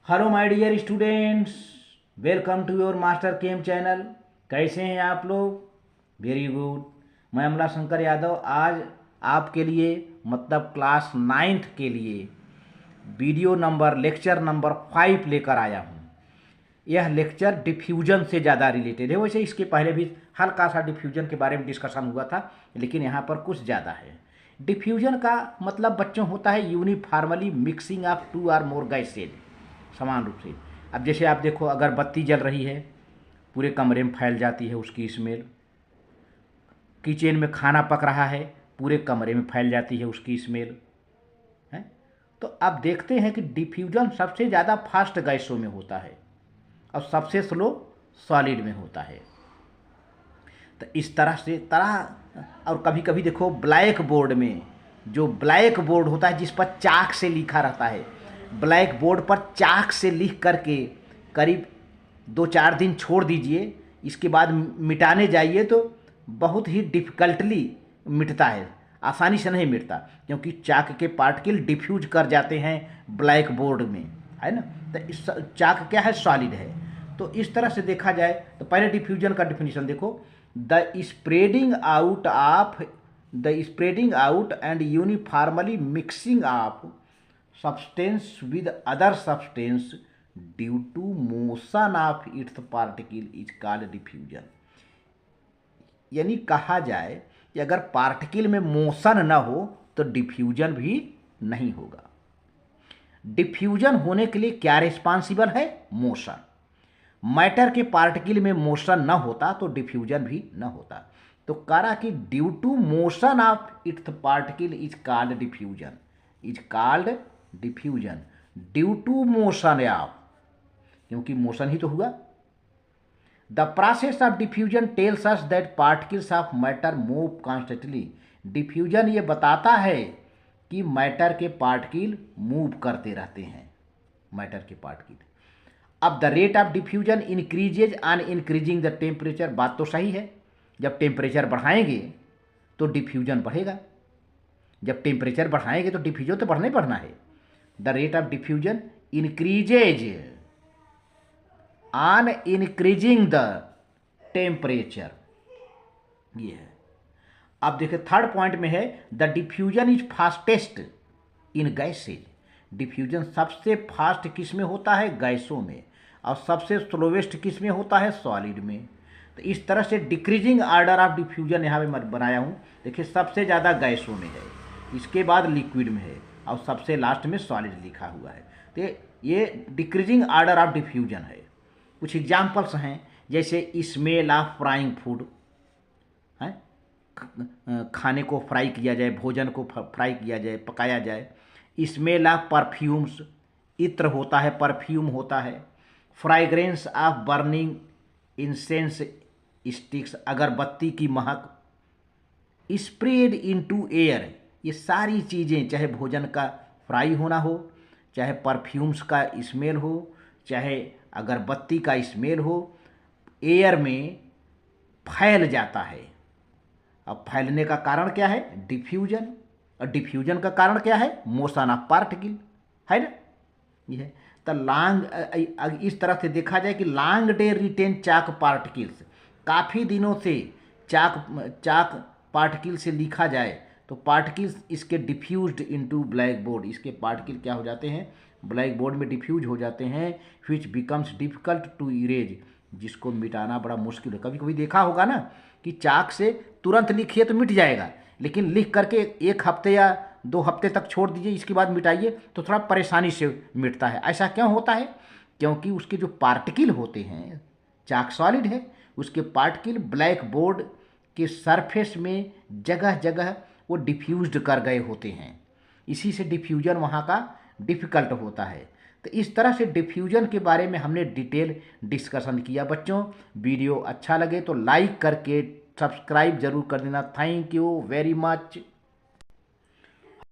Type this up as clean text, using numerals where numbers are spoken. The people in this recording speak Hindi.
Hello my dear students, welcome to your master chem channel. कैसे हैं आप लोग? Very good. मैं अमला शंकर यादव आज आपके लिए मतलब क्लास नाइन्थ के लिए वीडियो नंबर लेक्चर नंबर 5 लेकर आया हूँ। यह लेक्चर डिफ्यूजन से ज़्यादा रिलेटेड है। वैसे इसके पहले भी हल्का सा डिफ्यूजन के बारे में डिस्कशन हुआ था, लेकिन यहाँ पर कुछ ज़्यादा है। डिफ्यूजन का मतलब बच्चों होता है यूनिफॉर्मली मिक्सिंग ऑफ टू और मोर गैसेज, समान रूप से। अब जैसे आप देखो, अगर बत्ती जल रही है पूरे कमरे में फैल जाती है उसकी स्मेल। किचन में खाना पक रहा है पूरे कमरे में फैल जाती है उसकी स्मेल है। तो अब देखते हैं कि डिफ्यूजन सबसे ज़्यादा फास्ट गैसों में होता है और सबसे स्लो सॉलिड में होता है। तो इस तरह से और कभी कभी देखो ब्लैक बोर्ड में, जो ब्लैक बोर्ड होता है जिस पर चाक से लिखा रहता है, ब्लैक बोर्ड पर चाक से लिख करके करीब 2-4 दिन छोड़ दीजिए, इसके बाद मिटाने जाइए तो बहुत ही डिफ़िकल्टली मिटता है, आसानी से नहीं मिटता, क्योंकि चाक के पार्टिकल डिफ्यूज कर जाते हैं ब्लैक बोर्ड में, है ना। तो इस चाक क्या है? सॉलिड है। तो इस तरह से देखा जाए तो पहले डिफ्यूजन का डिफिनीशन देखो। The spreading out and uniformly mixing of substance with other substance due to motion of its particle is called diffusion। यानी कहा जाए कि अगर पार्टिकल में मोशन न हो तो डिफ्यूजन भी नहीं होगा। डिफ्यूजन होने के लिए क्या रिस्पॉन्सिबल है? मोशन। मैटर के पार्टिकल में मोशन न होता तो डिफ्यूजन भी न होता। तो कहा कि due to motion of its particle is called diffusion due to motion of, क्योंकि मोशन ही तो हुआ। The process of diffusion tells us that particles of matter move constantly. Diffusion ये बताता है कि मैटर के पार्टिकल मूव करते रहते हैं, मैटर के पार्टिकल। अब the rate of diffusion increases on increasing the temperature. बात तो सही है, जब टेम्परेचर बढ़ाएंगे तो डिफ्यूजन बढ़ेगा, जब टेम्परेचर बढ़ाएंगे तो डिफ्यूजन तो बढ़ना ही बढ़ना है। The rate of diffusion increases on increasing the temperature, ये है। अब देखिए थर्ड पॉइंट में है the diffusion is fastest in gases. Diffusion सबसे फास्ट किस में होता है? गैसों में। और सबसे स्लोवेस्ट किस में होता है? सॉलिड में। तो इस तरह से डिक्रीजिंग ऑर्डर ऑफ डिफ्यूजन यहाँ पे मैं बनाया हूँ। देखिए सबसे ज़्यादा गैसों में है, इसके बाद लिक्विड में है और सबसे लास्ट में सॉलिड लिखा हुआ है। तो ये डिक्रीजिंग ऑर्डर ऑफ डिफ्यूजन है। कुछ एग्जाम्पल्स हैं, जैसे स्मेल ऑफ फ्राइंग फूड है, खाने को फ्राई किया जाए, भोजन को फ्राई किया जाए, पकाया जाए। स्मेल ऑफ परफ्यूम्स, इत्र होता है, परफ्यूम होता है। फ्राग्रेंस ऑफ बर्निंग इंसेंस स्टिक्स, अगरबत्ती की महक। स्प्रेड इनटू एयर, ये सारी चीज़ें, चाहे भोजन का फ्राई होना हो, चाहे परफ्यूम्स का स्मेल हो, चाहे अगरबत्ती का स्मेल हो, एयर में फैल जाता है। अब फैलने का कारण क्या है? डिफ्यूजन। और डिफ्यूजन का कारण क्या है? मोशन ऑफ पार्टिकल, है ना। ये है। तो लॉन्ग, इस तरह से देखा जाए कि लॉन्ग डे रिटेन चाक पार्टिकल्स, काफ़ी दिनों से चाक पार्टिकल से लिखा जाए तो पार्टिकल्स इसके डिफ्यूज्ड इनटू ब्लैक बोर्ड, इसके पार्टिकल क्या हो जाते हैं? ब्लैक बोर्ड में डिफ्यूज हो जाते हैं, which becomes difficult to erase, जिसको मिटाना बड़ा मुश्किल है। कभी कभी देखा होगा ना कि चाक से तुरंत लिखिए तो मिट जाएगा, लेकिन लिख करके 1 हफ्ते या 2 हफ्ते तक छोड़ दीजिए, इसके बाद मिटाइए तो थोड़ा परेशानी से मिटता है। ऐसा क्यों होता है? क्योंकि उसके जो पार्टिकल होते हैं, चाक सॉलिड है, उसके पार्टिकल ब्लैक बोर्ड के सरफेस में जगह जगह वो डिफ्यूज्ड कर गए होते हैं, इसी से डिफ्यूजन वहाँ का डिफ़िकल्ट होता है। तो इस तरह से डिफ्यूजन के बारे में हमने डिटेल डिस्कशन किया। बच्चों, वीडियो अच्छा लगे तो लाइक करके सब्सक्राइब जरूर कर देना। Thank you very much.